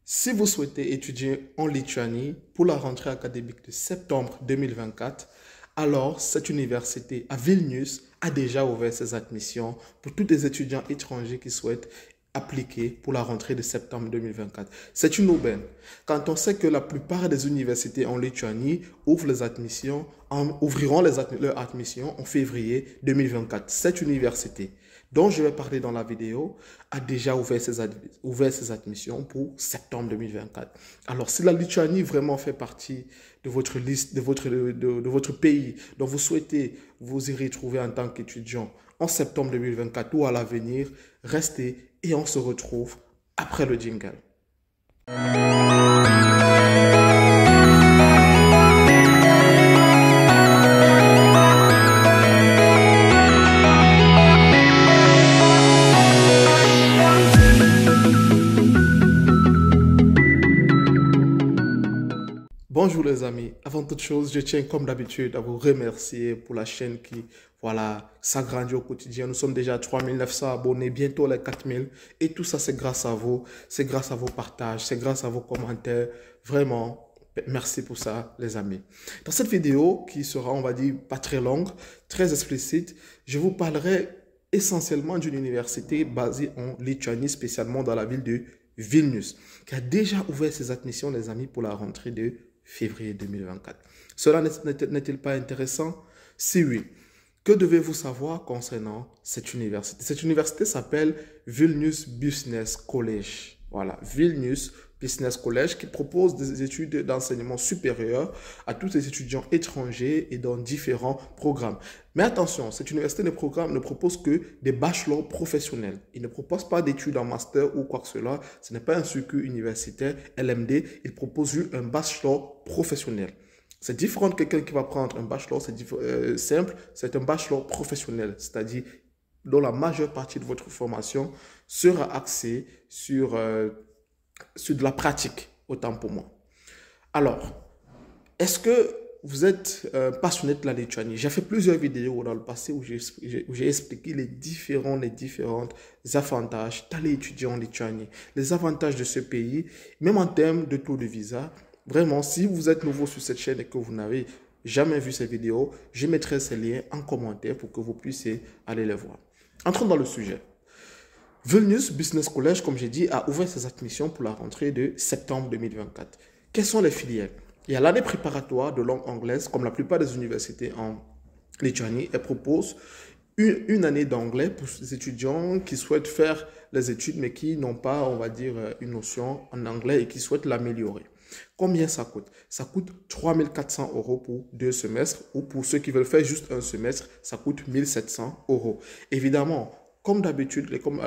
Si vous souhaitez étudier en Lituanie pour la rentrée académique de septembre 2024, alors cette université à Vilnius a déjà ouvert ses admissions pour tous les étudiants étrangers qui souhaitent appliquer pour la rentrée de septembre 2024. C'est une aubaine quand on sait que la plupart des universités en Lituanie ouvriront leurs admissions en février 2024. Cette université dont je vais parler dans la vidéo a déjà ouvert ses admissions pour septembre 2024. Alors, si la Lituanie vraiment fait partie de votre liste, de votre pays dont vous souhaitez vous y retrouver en tant qu'étudiant en septembre 2024 ou à l'avenir, restez et on se retrouve après le jingle. Bonjour les amis, avant toute chose, je tiens comme d'habitude à vous remercier pour la chaîne qui, s'agrandit au quotidien. Nous sommes déjà à 3900 abonnés, bientôt les 4000 et tout ça c'est grâce à vous, c'est grâce à vos partages, c'est grâce à vos commentaires. Vraiment, merci pour ça les amis. Dans cette vidéo qui sera, on va dire, pas très longue, très explicite, je vous parlerai essentiellement d'une université basée en Lituanie, spécialement dans la ville de Vilnius, qui a déjà ouvert ses admissions les amis pour la rentrée de février 2024. Cela n'est-il pas intéressant? Si oui, que devez-vous savoir concernant cette université? Cette université s'appelle Vilnius Business College. Voilà, Vilnius Business College qui propose des études d'enseignement supérieur à tous les étudiants étrangers et dans différents programmes. Mais attention, cette université ne propose que des bachelors professionnels. Il ne propose pas d'études en master ou quoi que cela. Ce n'est pas un circuit universitaire LMD. Il propose juste un bachelor professionnel. C'est différent de quelqu'un qui va prendre un bachelor, c'est simple, c'est un bachelor professionnel, c'est-à-dire dont la majeure partie de votre formation sera axée sur de la pratique, autant pour moi. Alors, est-ce que vous êtes passionné de la Lituanie? J'ai fait plusieurs vidéos dans le passé où j'ai expliqué les différents avantages d'aller étudier en Lituanie, les avantages de ce pays, même en termes de taux de visa. Vraiment, si vous êtes nouveau sur cette chaîne et que vous n'avez jamais vu ces vidéos, je mettrai ces liens en commentaire pour que vous puissiez aller les voir. Entrons dans le sujet. Vilnius Business College, comme j'ai dit, a ouvert ses admissions pour la rentrée de septembre 2024. Quelles sont les filières? Il y a l'année préparatoire de langue anglaise, comme la plupart des universités en Lituanie. Elle propose une année d'anglais pour les étudiants qui souhaitent faire les études, mais qui n'ont pas, on va dire, une notion en anglais et qui souhaitent l'améliorer. Combien ça coûte? Ça coûte 3 400 € pour 2 semestres, ou pour ceux qui veulent faire juste un semestre, ça coûte 1 700 €. Évidemment, comme d'habitude et comme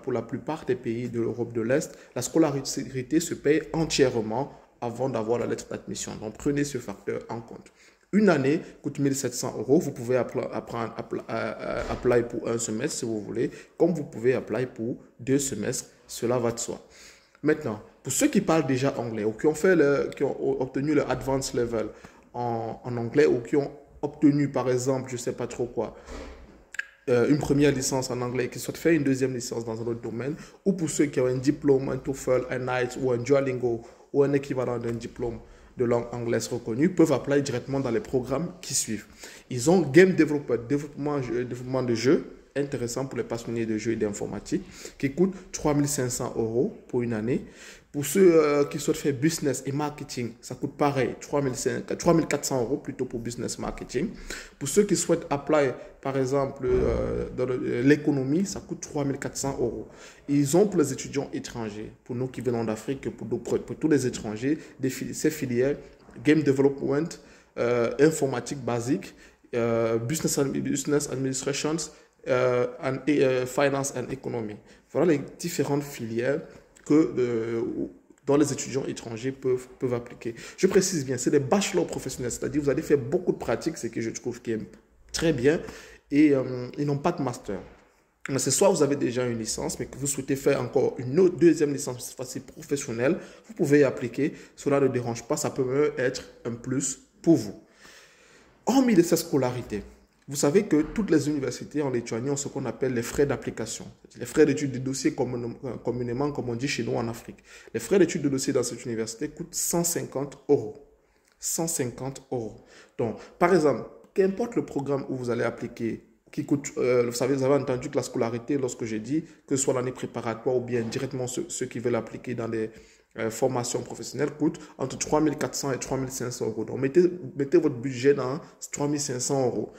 pour la plupart des pays de l'Europe de l'Est, la scolarité se paye entièrement avant d'avoir la lettre d'admission. Donc, prenez ce facteur en compte. Une année coûte 1 700 €. Vous pouvez apply pour un semestre si vous voulez, comme vous pouvez apply pour 2 semestres. Cela va de soi. Maintenant, pour ceux qui parlent déjà anglais ou qui ont obtenu le advanced level en anglais ou qui ont obtenu, par exemple, je ne sais pas trop quoi, une première licence en anglais et qui souhaitent faire une deuxième licence dans un autre domaine, ou pour ceux qui ont un diplôme, un TOEFL, un IELTS ou un Duolingo ou un équivalent d'un diplôme de langue anglaise reconnu, peuvent appeler directement dans les programmes qui suivent. Ils ont Game Developer, développement de jeux, intéressant pour les passionnés de jeux et d'informatique, qui coûte 3 500 € pour une année. Pour ceux qui souhaitent faire business et marketing, ça coûte pareil, 3 400 € plutôt pour business marketing. Pour ceux qui souhaitent apply, par exemple, dans l'économie, ça coûte 3 400 €. Ils ont pour les étudiants étrangers, pour nous qui venons d'Afrique, pour tous les étrangers, ces filières, Game Development, informatique basique, Business Administration, Finance and Economy. Voilà les différentes filières dont les étudiants étrangers peuvent appliquer. Je précise bien, c'est des bachelors professionnels, c'est-à-dire vous allez faire beaucoup de pratiques, ce que je trouve qui est très bien, et ils n'ont pas de master. C'est soit vous avez déjà une licence, mais que vous souhaitez faire encore une deuxième licence, cette fois-ci professionnelle, vous pouvez y appliquer, cela ne dérange pas, ça peut même être un plus pour vous. Hormis de cette scolarité, Vous savez que toutes les universités en Lituanie ont ce qu'on appelle les frais d'application. Les frais d'études de dossier communément, comme on dit chez nous en Afrique. Les frais d'études de dossier dans cette université coûtent 150 euros. 150 euros. Donc, par exemple, qu'importe le programme où vous allez appliquer, qui coûte, vous savez, vous avez entendu que la scolarité, lorsque j'ai dit que ce soit l'année préparatoire ou bien directement ceux qui veulent appliquer dans des formations professionnelles, coûte entre 3 400 et 3 500 euros. Donc, mettez votre budget dans 3 500 euros.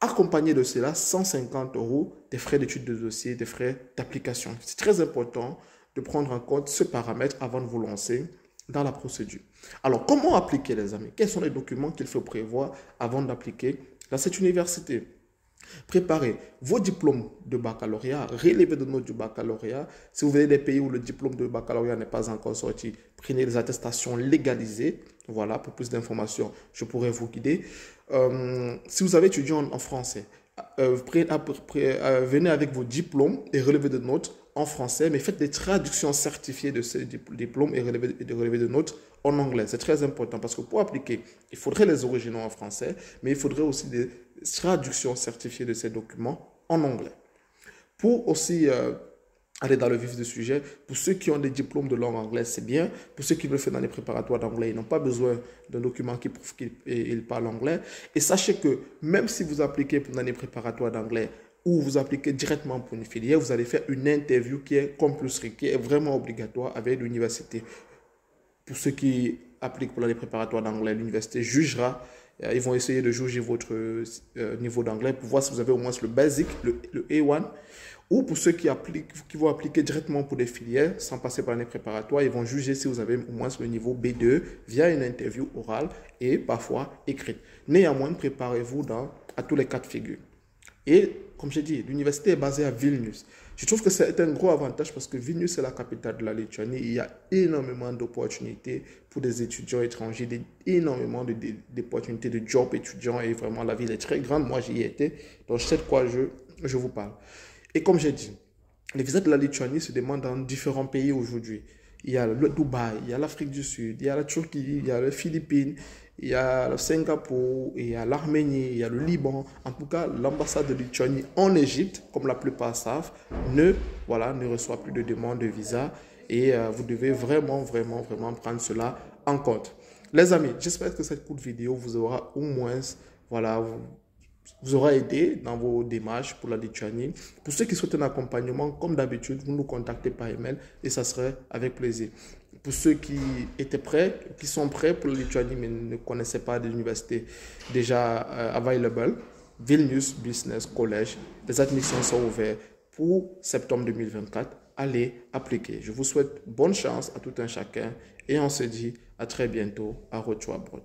Accompagné de cela, 150 euros des frais d'études de dossier, des frais d'application. C'est très important de prendre en compte ce paramètre avant de vous lancer dans la procédure. Alors, comment appliquer, les amis? Quels sont les documents qu'il faut prévoir avant d'appliquer dans cette université? Préparez vos diplômes de baccalauréat, relevez de notes du baccalauréat. Si vous venez des pays où le diplôme de baccalauréat n'est pas encore sorti, prenez les attestations légalisées. Voilà, pour plus d'informations, je pourrais vous guider. Si vous avez étudié en français, venez avec vos diplômes et relevés de notes en français, mais faites des traductions certifiées de ces diplômes et relevés de notes en anglais. C'est très important parce que pour appliquer, il faudrait les originaux en français, mais il faudrait aussi des traductions certifiées de ces documents en anglais. Pour aussi aller dans le vif du sujet, pour ceux qui ont des diplômes de langue anglaise, c'est bien. Pour ceux qui veulent faire dans les préparatoires d'anglais, ils n'ont pas besoin d'un document qui prouve qu'ils parlent anglais. Et sachez que même si vous appliquez pour une année préparatoire d'anglais ou vous appliquez directement pour une filière, vous allez faire une interview qui est compulsory, qui est vraiment obligatoire avec l'université. Pour ceux qui appliquent pour l'année préparatoire d'anglais, l'université jugera. Ils vont essayer de juger votre niveau d'anglais pour voir si vous avez au moins le basic, le A1. Ou pour ceux qui vont appliquer directement pour des filières sans passer par l'année préparatoire, ils vont juger si vous avez au moins le niveau B2 via une interview orale et parfois écrite. Néanmoins, préparez-vous à tous les cas de figure. Et comme j'ai dit, l'université est basée à Vilnius. Je trouve que c'est un gros avantage parce que Vilnius est la capitale de la Lituanie. Il y a énormément d'opportunités pour des étudiants étrangers, énormément d'opportunités de job étudiants et vraiment la ville est très grande. Moi, j'y étais, donc je sais de quoi je vous parle. Et comme j'ai dit, les visas de la Lituanie se demandent dans différents pays aujourd'hui. Il y a le Dubaï, il y a l'Afrique du Sud, il y a la Turquie, il y a les Philippines, il y a le Singapour, il y a l'Arménie, il y a le Liban. En tout cas, l'ambassade de Lituanie en Égypte, comme la plupart savent, ne reçoit plus de demandes de visa. Et vous devez vraiment prendre cela en compte. Les amis, j'espère que cette courte vidéo vous aura au moins, vous aura aidé dans vos démarches pour la Lituanie. Pour ceux qui souhaitent un accompagnement, comme d'habitude, vous nous contactez par email et ça serait avec plaisir. Pour ceux qui sont prêts pour la Lituanie mais ne connaissaient pas de l'université déjà available, Vilnius Business College, les admissions sont ouvertes pour septembre 2024. Allez appliquer. Je vous souhaite bonne chance à tout un chacun et on se dit à très bientôt à Rochua Brot.